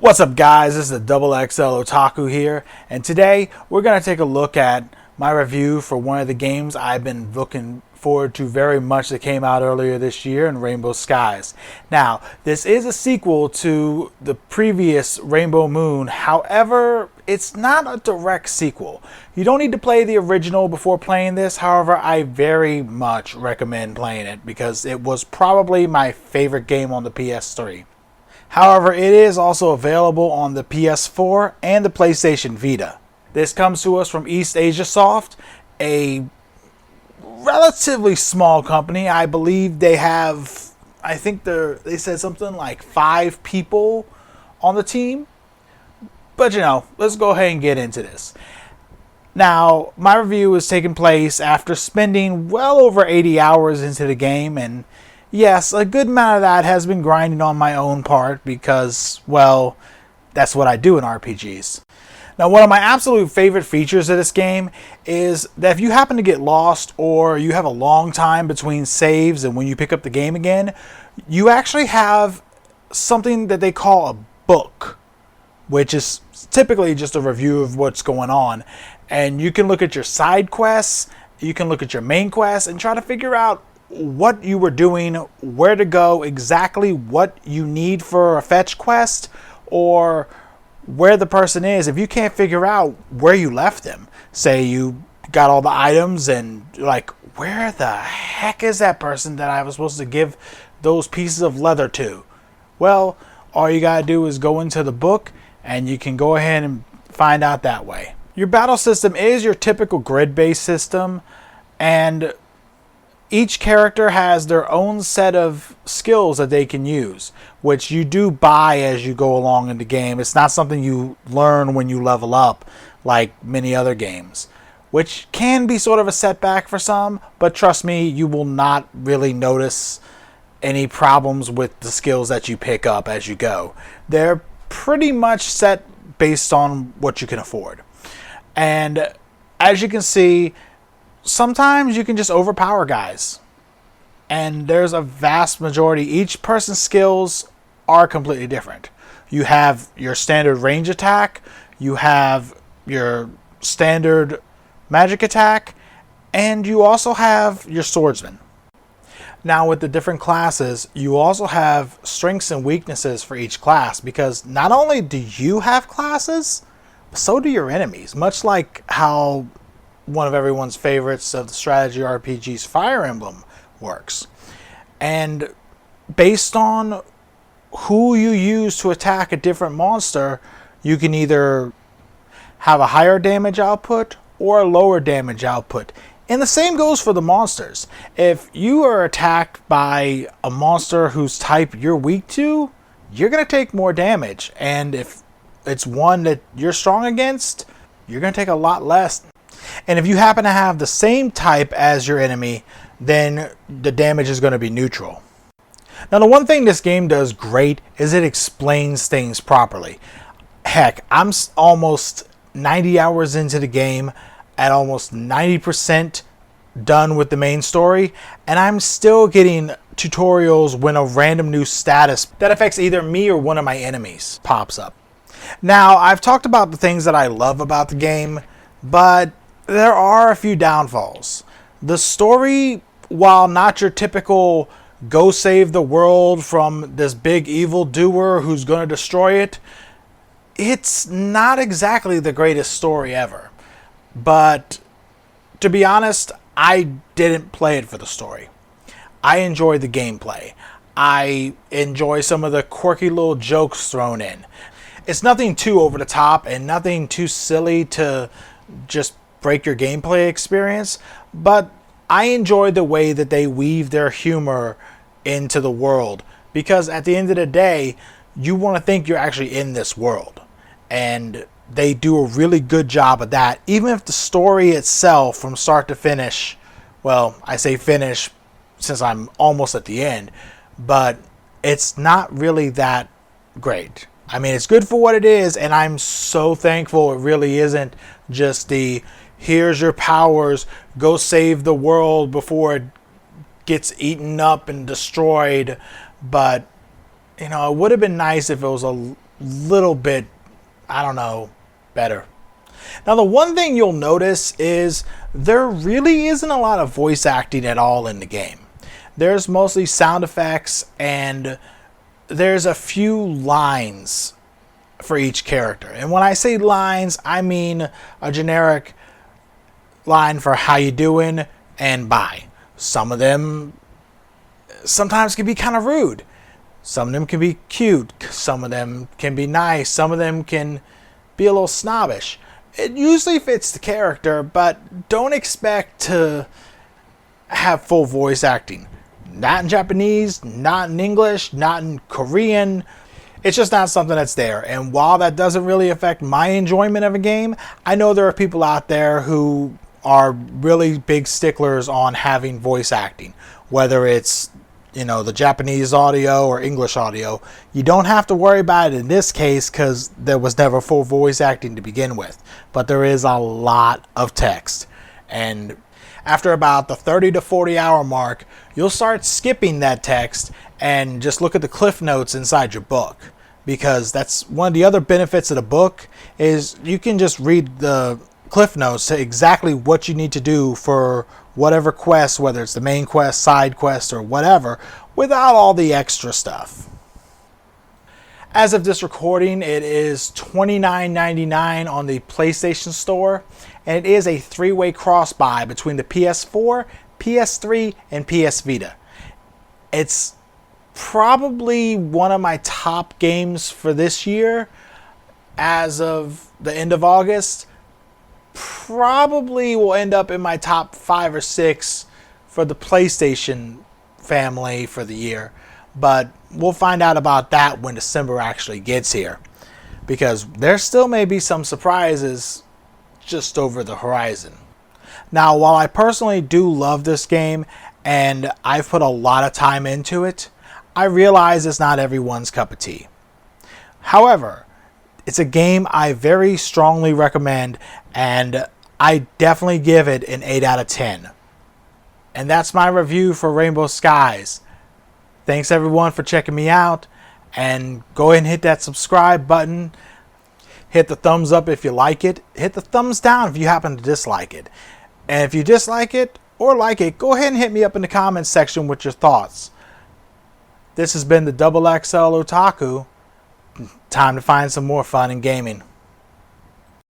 What's up, guys? This is the Double XL Otaku here, and today we're going to take a look at my review for one of the games I've been looking forward to very much that came out earlier this year in Rainbow Skies. Now, this is a sequel to the previous Rainbow Moon, however, it's not a direct sequel. You don't need to play the original before playing this, however, I very much recommend playing it because it was probably my favorite game on the PS3. However, it is also available on the PS4 and the PlayStation Vita. This comes to us from East Asia Soft, a relatively small company. I believe they have, they said something like 5 people on the team. But let's go ahead and get into this. Now, my review is taking place after spending well over 80 hours into the game, and yes, a good amount of that has been grinding on my own part because, well, that's what I do in RPGs. Now, one of my absolute favorite features of this game is that if you happen to get lost or you have a long time between saves and when you pick up the game again, you actually have something that they call a book, which is typically just a review of what's going on. And you can look at your side quests, you can look at your main quests, and try to figure out what you were doing, where to go, exactly what you need for a fetch quest, or where the person is. If you can't figure out where you left them, say you got all the items and you're like, where the heck is that person that I was supposed to give those pieces of leather to? Well, all you gotta do is go into the book and you can go ahead and find out that way. Your battle system is your typical grid-based system, and each character has their own set of skills that they can use, which you do buy as you go along in the game. It's not something you learn when you level up like many other games, which can be sort of a setback for some, but trust me, you will not really notice any problems with the skills that you pick up as you go. They're pretty much set based on what you can afford. And as you can see, sometimes you can just overpower guys. And there's a vast majority. Each person's skills are completely different. You have your standard range attack. You have your standard magic attack. And you also have your swordsman. Now with the different classes, you also have strengths and weaknesses for each class. Because not only do you have classes, so do your enemies. Much like how one of everyone's favorites of the strategy RPGs, Fire Emblem, works. And based on who you use to attack a different monster, you can either have a higher damage output or a lower damage output. And the same goes for the monsters. If you are attacked by a monster whose type you're weak to, you're going to take more damage. And if it's one that you're strong against, you're going to take a lot less. And if you happen to have the same type as your enemy, then the damage is going to be neutral. Now, the one thing this game does great is it explains things properly. Heck, I'm almost 90 hours into the game, at almost 90% done with the main story, and I'm still getting tutorials when a random new status that affects either me or one of my enemies pops up. Now, I've talked about the things that I love about the game, but there are a few downfalls. The story, while not your typical go save the world from this big evil doer who's going to destroy it, it's not exactly the greatest story ever. But to be honest, I didn't play it for the story. I enjoy the gameplay. I enjoy some of the quirky little jokes thrown in. It's nothing too over the top and nothing too silly to just break your gameplay experience, but I enjoy the way that they weave their humor into the world, because at the end of the day, you want to think you're actually in this world, and they do a really good job of that, even if the story itself from start to finish, well, I say finish since I'm almost at the end, but it's not really that great. I mean, it's good for what it is, and I'm so thankful it really isn't just the here's your powers, go save the world before it gets eaten up and destroyed. But it would have been nice if it was a little bit, I don't know, better. Now, the one thing you'll notice is there really isn't a lot of voice acting at all in the game. There's mostly sound effects, and there's a few lines for each character. And when I say lines, I mean a generic line for how you doing and bye. Some of them sometimes can be kind of rude. Some of them can be cute. Some of them can be nice. Some of them can be a little snobbish. It usually fits the character, but don't expect to have full voice acting. Not in Japanese, not in English, not in Korean. It's just not something that's there. And while that doesn't really affect my enjoyment of a game, I know there are people out there who are really big sticklers on having voice acting. Whether it's, the Japanese audio or English audio. You don't have to worry about it in this case because there was never full voice acting to begin with. But there is a lot of text. And after about the 30 to 40 hour mark, you'll start skipping that text and just look at the cliff notes inside your book. Because that's one of the other benefits of the book is you can just read the cliff notes to exactly what you need to do for whatever quest, whether it's the main quest, side quest, or whatever, without all the extra stuff. As of this recording, it is $29.99 on the PlayStation Store, and it is a 3-way cross-buy between the PS4, PS3, and PS Vita. It's probably one of my top games for this year as of the end of August. Probably will end up in my top 5 or 6 for the PlayStation family for the year. But we'll find out about that when December actually gets here. Because there still may be some surprises just over the horizon. Now, while I personally do love this game and I've put a lot of time into it, I realize it's not everyone's cup of tea. However, it's a game I very strongly recommend, and I definitely give it an 8 out of 10. And that's my review for Rainbow Skies. Thanks everyone for checking me out, and go ahead and hit that subscribe button. Hit the thumbs up if you like it. Hit the thumbs down if you happen to dislike it. And if you dislike it or like it, go ahead and hit me up in the comments section with your thoughts. This has been the XXL Otaku. Time to find some more fun in gaming.